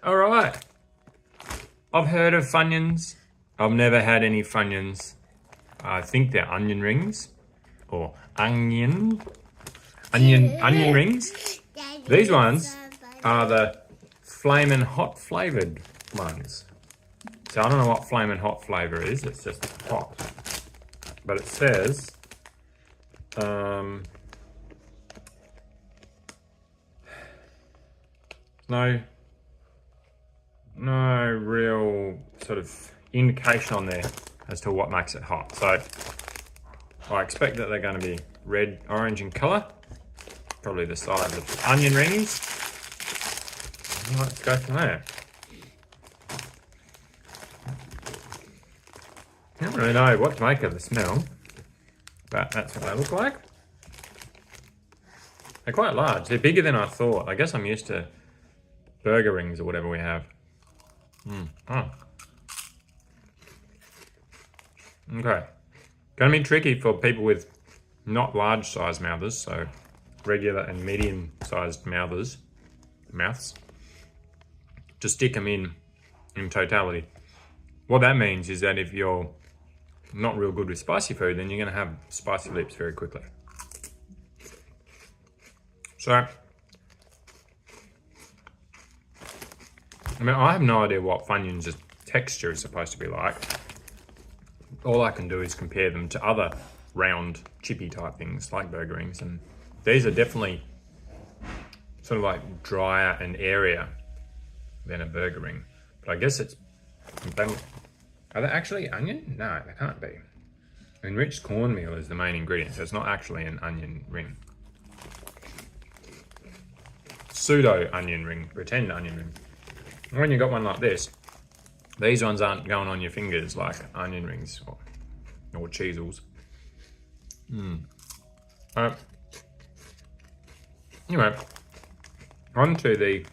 All right. I've heard of Funyuns. I've never had any Funyuns. I think they're onion rings or onion rings. These ones are the flamin' hot flavoured ones. So I don't know what flamin' hot flavour is. It's just hot, but it says no real sort of indication on there as to what makes it hot. So I expect that they're going to be red, orange in colour, probably the size of onion rings. Let's go from there. I don't really know what to make of the smell, but that's what they look like. They're quite large. They're bigger than I thought. I guess I'm used to burger rings or whatever we have. Oh. Okay. Going to be tricky for people with not large sized mouths, so regular and medium sized mouths, to stick them in totality. What that means is that if you're not real good with spicy food, then you're going to have spicy lips very quickly. So, I mean, I have no idea what Funyuns' texture is supposed to be like. All I can do is compare them to other round, chippy type things like burger rings, and these are definitely sort of like drier and airier than a burger ring. But I guess it's... Are they actually onion? No, they can't be. Enriched cornmeal is the main ingredient, so it's not actually an onion ring. Pseudo onion ring, pretend onion ring. When you got one like this, these ones aren't going on your fingers like onion rings or cheesels. Anyway, on to the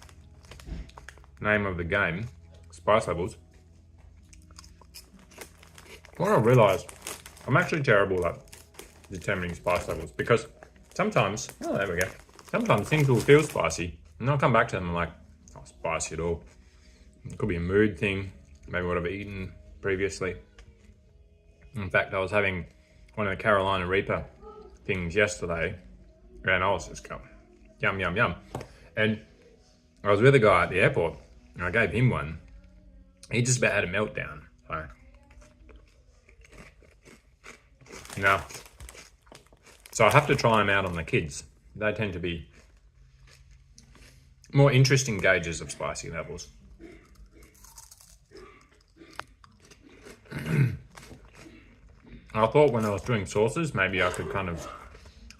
name of the game, spice levels. What I realised, I'm actually terrible at determining spice levels because sometimes, oh there we go, sometimes things will feel spicy and I'll come back to them and I'm like, not spicy at all. It could be a mood thing, maybe what I've eaten previously. In fact, I was having one of the Carolina Reaper things yesterday and I was just going, yum, yum, yum. And I was with a guy at the airport and I gave him one. He just about had a meltdown. So I have to try them out on the kids. They tend to be more interesting gauges of spicy levels. I thought when I was doing sauces, maybe I could kind of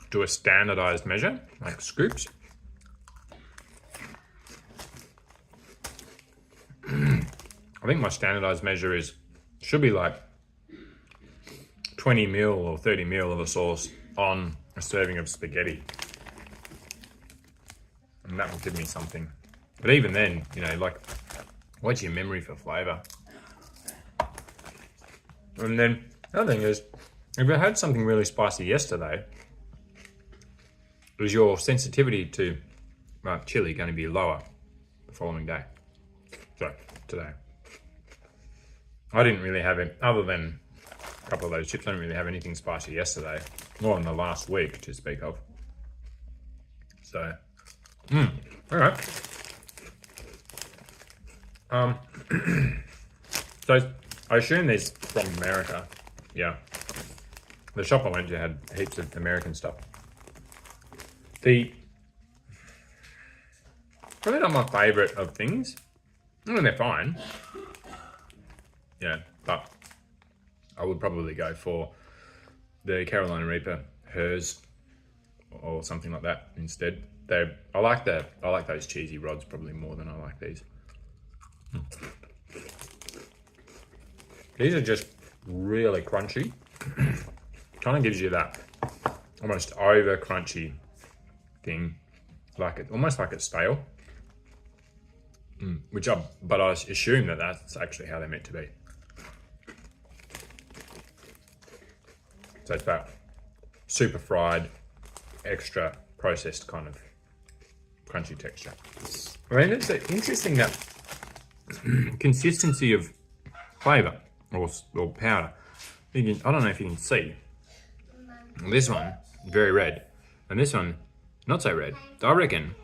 do a standardized measure, like scoops. I think my standardized measure should be like 20 ml or 30 ml of a sauce on a serving of spaghetti. And that will give me something. But even then, you know, like, what's your memory for flavour? And then the other thing is, if I had something really spicy yesterday, is your sensitivity to chili going to be lower the following day? So, today. I didn't really have it, other than a couple of those chips, I didn't really have anything spicy yesterday, or in the last week to speak of. So, alright. So, I assume these from America. Yeah. The shop I went to had heaps of American stuff. Probably not my favourite of things. I mean, they're fine. Yeah, but I would probably go for the Carolina Reaper, hers, or something like that instead. I like those cheesy rods probably more than I like these. These are just really crunchy. Kind of gives you that almost over crunchy thing, almost like it's stale. But I assume that that's actually how they're meant to be. So it's that super fried, extra processed kind of crunchy texture. I mean, it's interesting that consistency of flavour or powder. I don't know if you can see. This one, very red, and this one, not so red. I reckon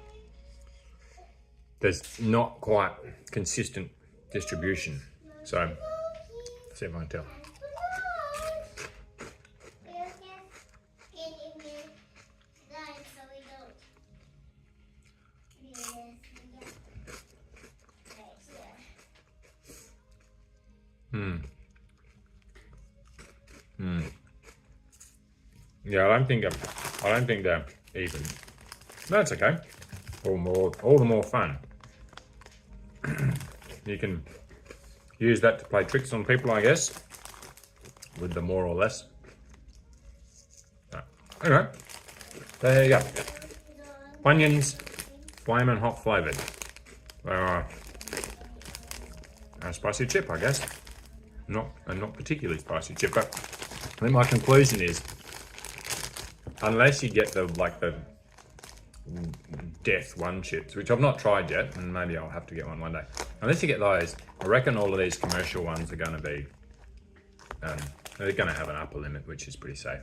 there's not quite consistent distribution. So, let's see if I can tell. Yeah, I don't think they're even. That's okay. All the more fun. You can use that to play tricks on people, I guess, with the more or less. Anyway, there you go. Funyuns, flamin' hot flavoured. A spicy chip, I guess. Not particularly spicy chip, but I think my conclusion is, unless you get the Death One chips, which I've not tried yet, and maybe I'll have to get one day. Unless you get those, I reckon all of these commercial ones are going to be, they're going to have an upper limit, which is pretty safe.